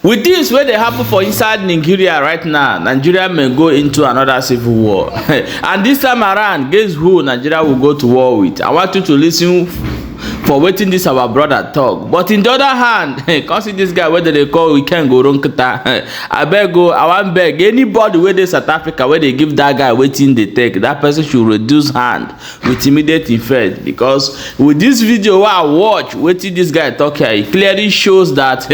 With this, where they happen for inside Nigeria right now, Nigeria may go into another civil war. And this time around, guess who Nigeria will go to war with? I want you to listen for waiting this our brother talk. But in the other hand, come see this guy whether they call we can go ronkata. I beg go, I want beg anybody where they South Africa where they give that guy waiting they take, that person should reduce hand with immediate effect. Because with this video where I watch waiting this guy talk here, it clearly shows that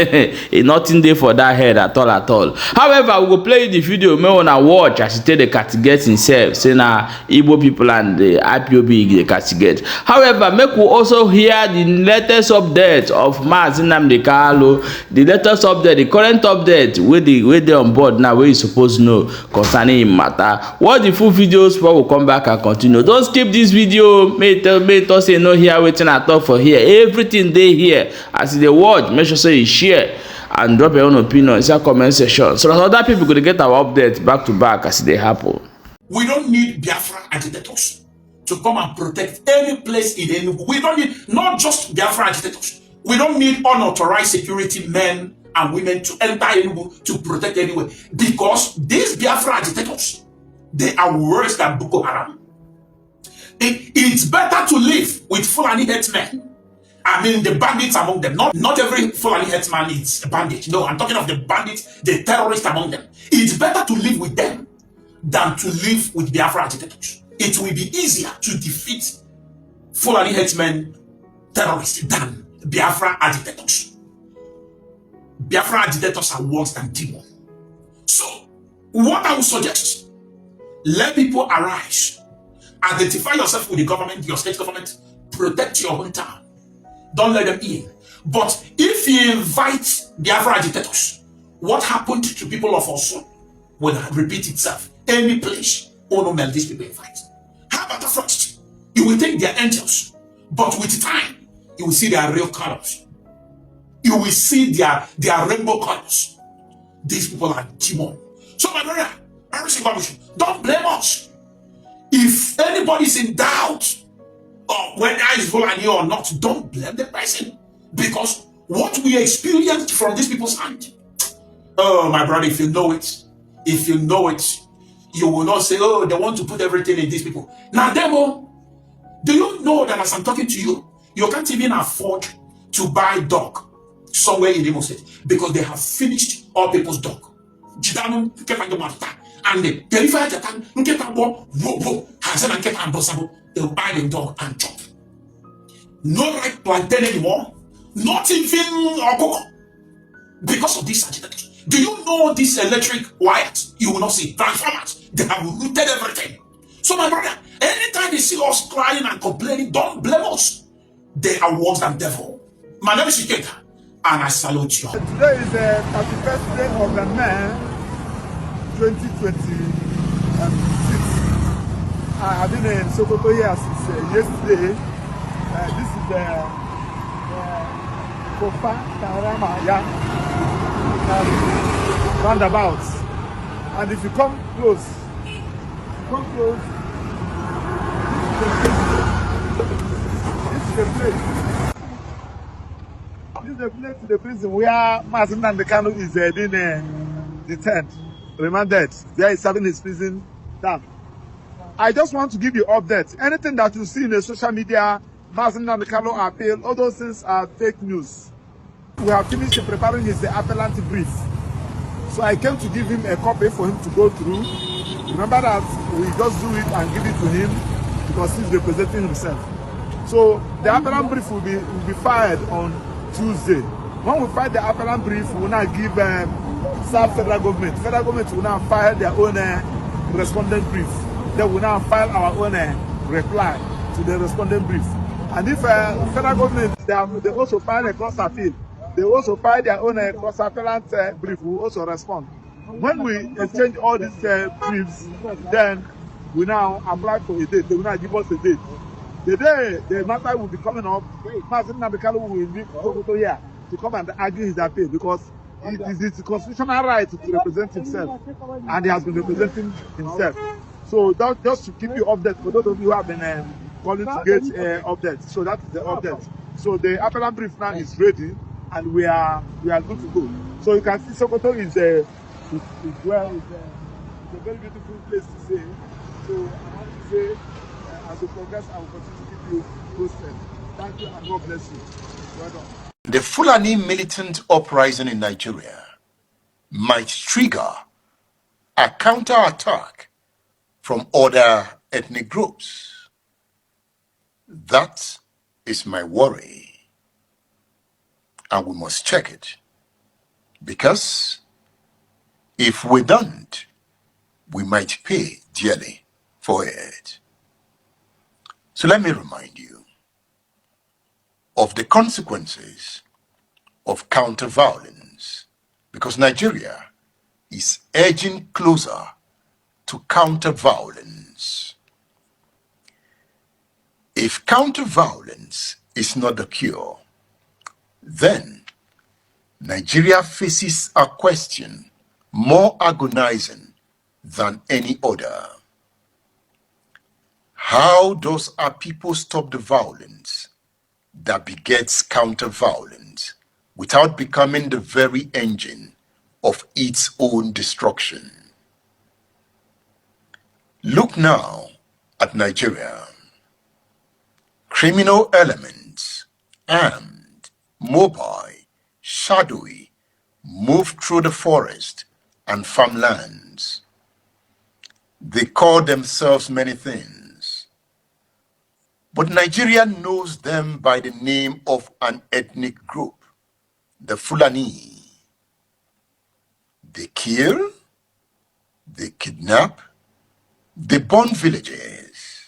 nothing there for that head at all. However, we will play the video may wanna watch as he take the castigate himself, say now Igbo people and the IPOB the castigate. However, make we also hear the latest update of Mazinnamdikanu, the latest update, the current update where they on board now, where you supposed to know concerning him matter. Watch the full videos before we come back and continue. Don't skip this video. May tell say no here waiting at all for here. Everything they here as they watch, make sure say you share and drop your own opinion in the comment section so that other people could get our updates back to back as they happen. We don't need Biafra agitators to come and protect any place in any. We don't need not just Biafra agitators. We don't need unauthorized security men and women to enter anywhere to protect anywhere, because these Biafra agitators, they are worse than Boko Haram. It's better to live with Fulani Herdsmen. I mean, the bandits among them. Not every Fulani Herdsman is a bandit. No, I'm talking of the bandits, the terrorists among them. It's better to live with them than to live with Biafra agitators. It will be easier to defeat Fulani Herdsmen terrorists than Biafra agitators. Biafra agitators are worse than demons. So, what I would suggest, let people arise. Identify yourself with the government, your state government. Protect your hometown. Don't let them in. But if you invite Biafra agitators, what happened to people of Osun will repeat itself. Any place, Onomel, these people invite. How about the first? You will think they're angels, but with time, you will see their real colors. You will see their rainbow colors. These people are demons. So my brother, don't blame us. If anybody's in doubt, or whether it's Fulani or not, don't blame the person. Because what we experienced from these people's hand, oh my brother, if you know it, you will not say, oh, they want to put everything in these people. Now, demo, do you know that as I'm talking to you, you can't even afford to buy dog somewhere in Imo State because they have finished all people's dog. And they they'll buy the dog and chop. No right plantain anymore, not even cocoa, because of these agitators. Do you know these electric wires? You will not see transformers. They have rooted everything. So my brother, anytime they see us crying and complaining, don't blame us. They are worse than devil. My name is Ikeka, and I salute you. Today is the 31st day of the May 2026. I have been in Sokoto here since yesterday. This is the Kofa Karamaya roundabout. And if you come close, this is the place. This is the place to the prison where Mazinnamdikanu is being detained, remanded. There is serving his prison term. I just want to give you updates. Anything that you see in the social media, Mazinnamdikanu appeal, all those things are fake news. We have finished preparing his appellant brief. So I came to give him a copy for him to go through. Remember that we just do it and give it to him because he's representing himself. So the appellant brief will be filed on Tuesday. When we file the appellant brief, we will now give South federal government. Federal government will now file their own respondent brief. They will now file our own reply to the respondent brief. And if federal government, they also file a cross appeal. They also file their own cross appellant brief. We will also respond. When we exchange all these briefs, then we now apply for a date. They will now give us a date. The day the matter will be coming up, Mazinnamdikanu will be Sokoto here to come and argue his appeal because it is his constitutional right to represent himself, and he has been representing himself. So that just to keep you updated for those of you who have been calling to get updates. So that is the update. So the appellant brief now is ready, and we are good to go. So you can see Sokoto is a very beautiful place to stay. So I want to say, as we progress, I will continue to keep you posted. Thank you and God bless you. Well done. The Fulani militant uprising in Nigeria might trigger a counterattack from other ethnic groups. That is my worry, and we must check it. Because if we don't, we might pay dearly for it. So let me remind you of the consequences of counter-violence, because Nigeria is edging closer to counter-violence. If counter-violence is not the cure, then Nigeria faces a question more agonizing than any other. How does our people stop the violence that begets counter-violence without becoming the very engine of its own destruction? Look now at Nigeria. Criminal elements, armed, mobile, shadowy, move through the forest and farmlands. They call themselves many things, but Nigeria knows them by the name of an ethnic group, the Fulani. They kill, they kidnap, they burn villages,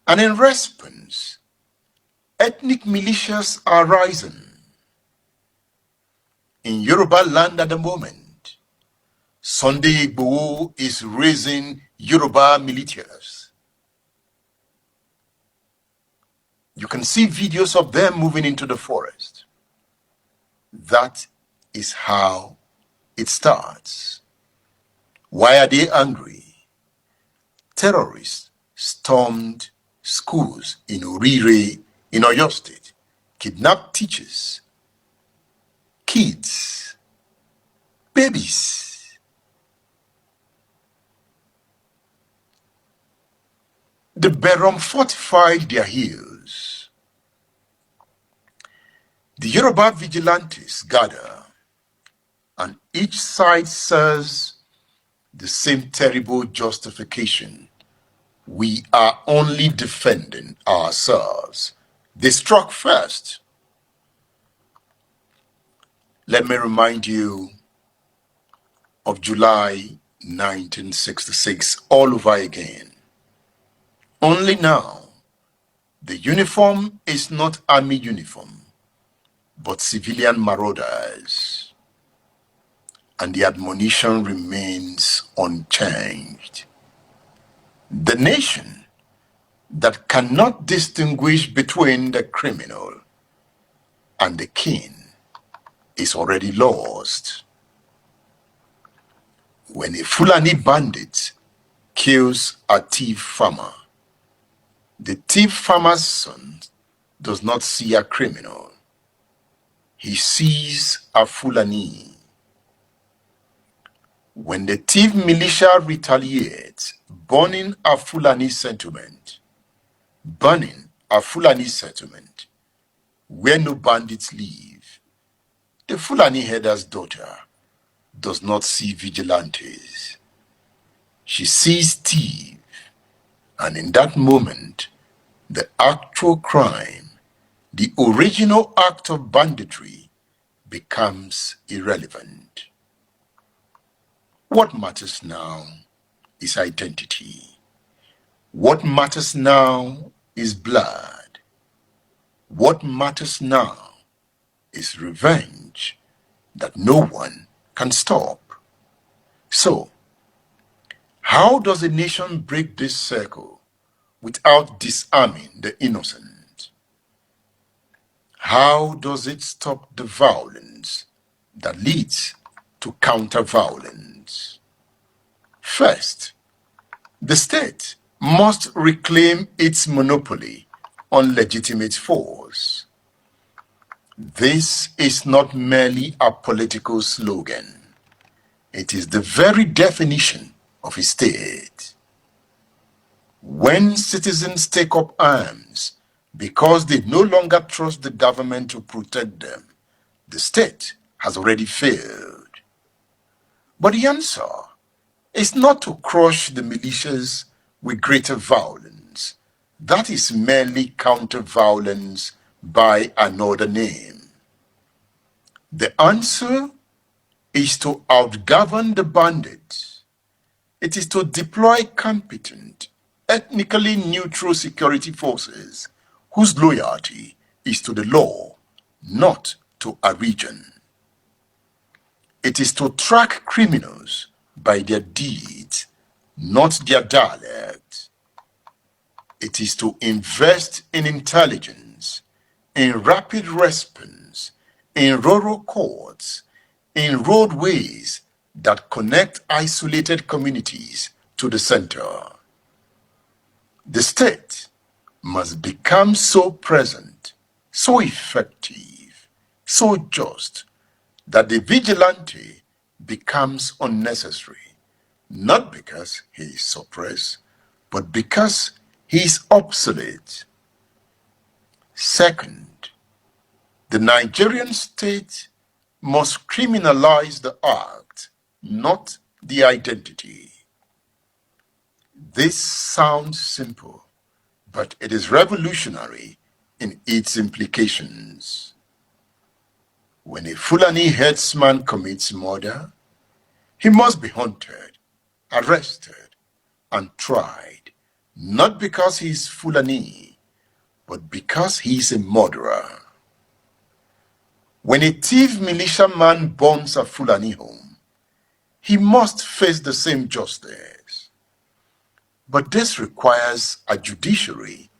and in response, ethnic militias are rising. In Yoruba land at the moment, Sunday Igboho is raising Yoruba militias. You can see videos of them moving into the forest. That is how it starts. Why are they angry? Terrorists stormed schools in Orire, in Oyo State, kidnapped teachers, kids, babies. The Berom fortified their hills. The Yoruba vigilantes gather, and each side says the same terrible justification. We are only defending ourselves. They struck first. Let me remind you of July 1966 all over again. Only now, the uniform is not army uniform, but civilian marauders, and the admonition remains unchanged. The nation that cannot distinguish between the criminal and the king is already lost. When a Fulani bandit kills a thief farmer, the thief farmer's son does not see a criminal. He sees a Fulani. When the thief militia retaliates, burning a Fulani settlement, where no bandits live, the Fulani header's daughter does not see vigilantes. She sees thieves, and in that moment, the actual crime, the original act of banditry, becomes irrelevant. What matters now is identity. What matters now is blood. What matters now is revenge that no one can stop. So, how does a nation break this circle without disarming the innocent? How does it stop the violence that leads to counter-violence? First, the state must reclaim its monopoly on legitimate force. This is not merely a political slogan. It is the very definition of a state. When citizens take up arms because they no longer trust the government to protect them, the state has already failed. But the answer is not to crush the militias with greater violence. That is merely counter-violence by another name. The answer is to outgovern the bandits. It is to deploy competent, ethnically neutral security forces whose loyalty is to the law, not to a region. It is to track criminals by their deeds, not their dialect. It is to invest in intelligence, in rapid response, in rural courts, in roadways that connect isolated communities to the center. The state must become so present, so effective, so just, that the vigilante becomes unnecessary, not because he is suppressed, but because he is obsolete. Second, the Nigerian state must criminalize the act, not the identity. This sounds simple, but it is revolutionary in its implications. When a Fulani herdsman commits murder, he must be hunted, arrested, and tried, not because he is Fulani, but because he is a murderer. When a thief militiaman burns a Fulani home, he must face the same justice. But this requires a judiciary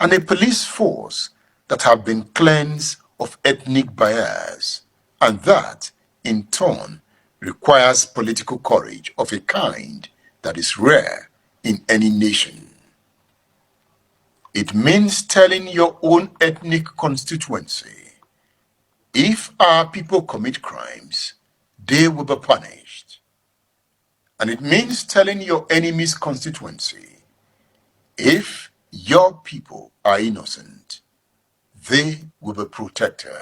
and a police force that have been cleansed of ethnic bias, and that, in turn, requires political courage of a kind that is rare in any nation. It means telling your own ethnic constituency, if our people commit crimes, they will be punished. And it means telling your enemy's constituency, if your people are innocent, they will be protected.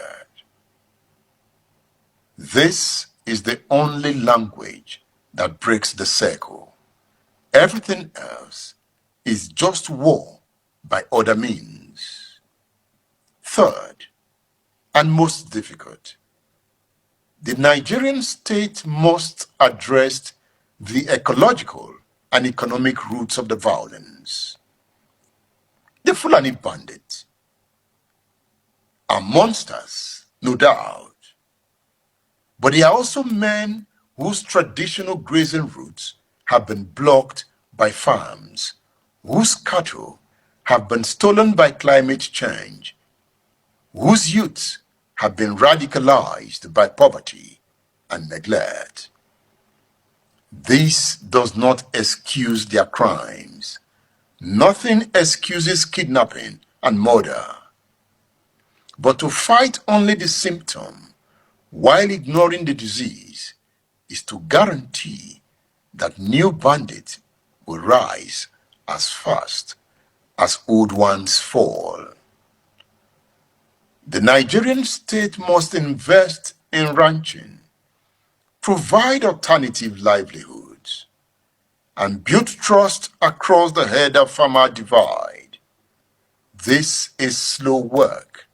This is the only language that breaks the circle. Everything else is just war by other means. Third, and most difficult, the Nigerian state must address the ecological and economic roots of the violence. The Fulani bandits are monsters, no doubt, but they are also men whose traditional grazing routes have been blocked by farms, whose cattle have been stolen by climate change, whose youths have been radicalized by poverty and neglect. This does not excuse their crimes. Nothing excuses kidnapping and murder. But to fight only the symptom while ignoring the disease is to guarantee that new bandits will rise as fast as old ones fall. The Nigerian state must invest in ranching, provide alternative livelihoods, and build trust across the herder-farmer divide. This is slow work.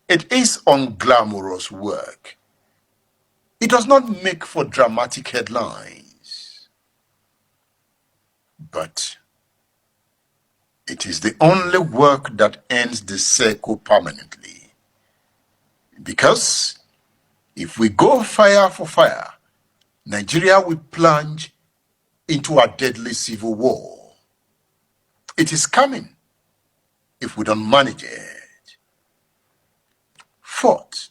It is unglamorous work. It does not make for dramatic headlines, but it is the only work that ends the circle permanently. Because if we go fire for fire, Nigeria will plunge into a deadly civil war. It is coming if we don't manage it. Fourth,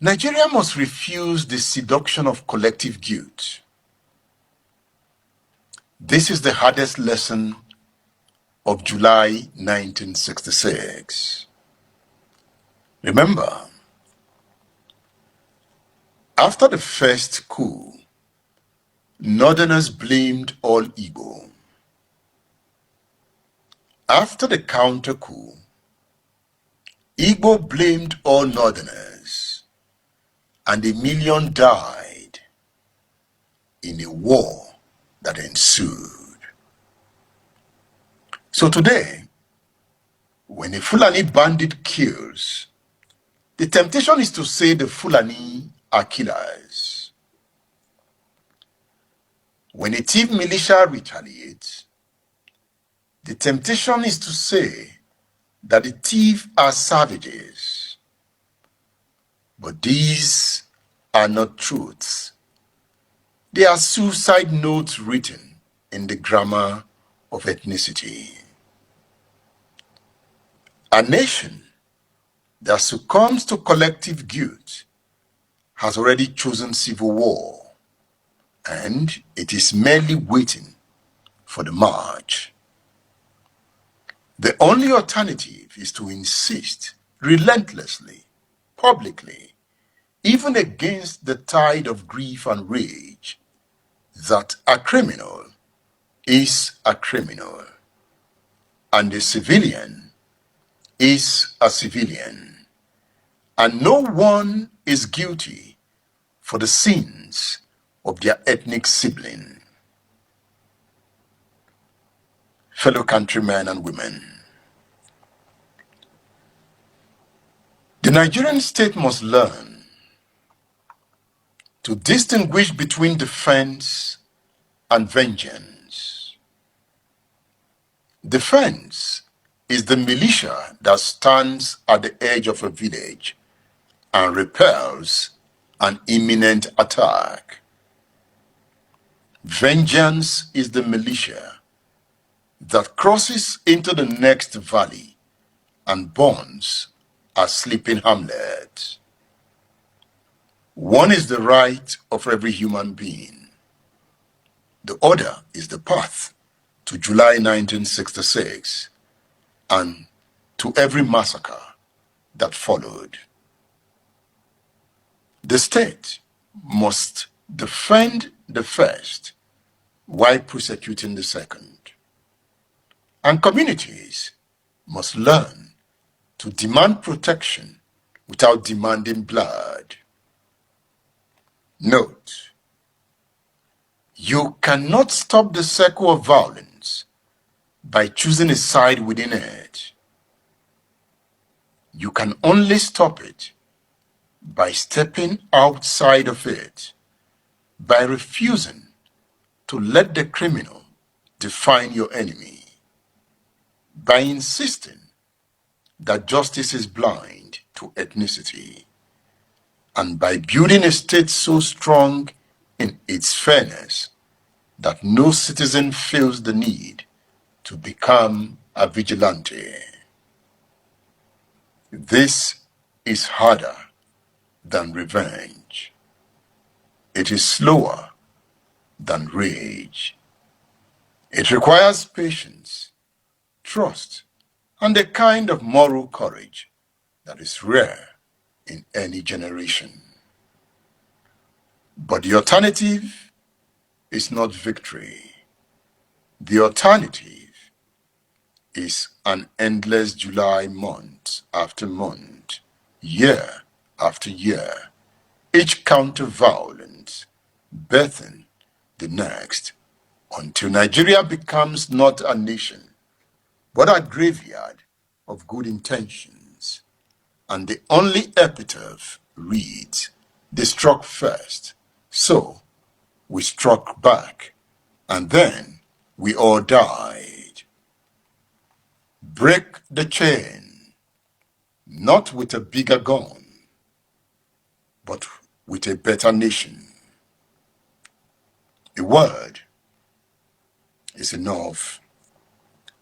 Nigeria must refuse the seduction of collective guilt. This is the hardest lesson of July 1966. Remember, after the first coup, Northerners blamed all Igbo. After the counter coup, Igbo blamed all Northerners, and 1 million died in a war that ensued. So today, when a Fulani bandit kills, the temptation is to say the Fulani are killers. When a thief militia retaliates, the temptation is to say that the thieves are savages. But these are not truths. They are suicide notes written in the grammar of ethnicity. A nation that succumbs to collective guilt has already chosen civil war, and it is merely waiting for the march. The only alternative is to insist relentlessly, publicly, even against the tide of grief and rage, that a criminal is a criminal, and a civilian is a civilian, and no one is guilty for the sins of their ethnic sibling. Fellow countrymen and women, the Nigerian state must learn to distinguish between defense and vengeance. Defense is the militia that stands at the edge of a village and repels an imminent attack. Vengeance is the militia that crosses into the next valley and burns a sleeping hamlet. One is the right of every human being. The other is the path to July 1966 and to every massacre that followed. The state must defend the first while prosecuting the second. And communities must learn to demand protection without demanding blood. Note, you cannot stop the circle of violence by choosing a side within it. You can only stop it by stepping outside of it, by refusing to let the criminal define your enemy, by insisting that justice is blind to ethnicity, and by building a state so strong in its fairness that no citizen feels the need to become a vigilante. This is harder than revenge. It is slower than rage. It requires patience, trust, and a kind of moral courage that is rare in any generation. But the alternative is not victory. The alternative is an endless July, month after month, year after year, each counter-violence birthing the next, until Nigeria becomes not a nation, but a graveyard of good intentions. And the only epitaph reads, "They struck first, so we struck back, and then we all died." Break the chain, not with a bigger gun, but with a better nation. A word is enough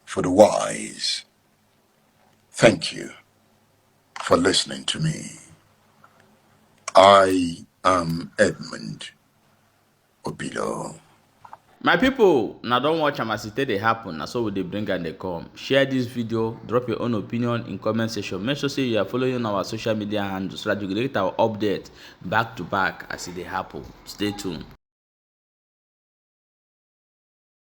for the wise. Thank you for listening to me. I am Edmund Obilo. My people, now don't watch am as e take dey happen. Na so we dey bring am dey come. Share this video, drop your own opinion in comment section. Make sure say you are following our social media handles so that you get our update back to back as e dey happen. Stay tuned.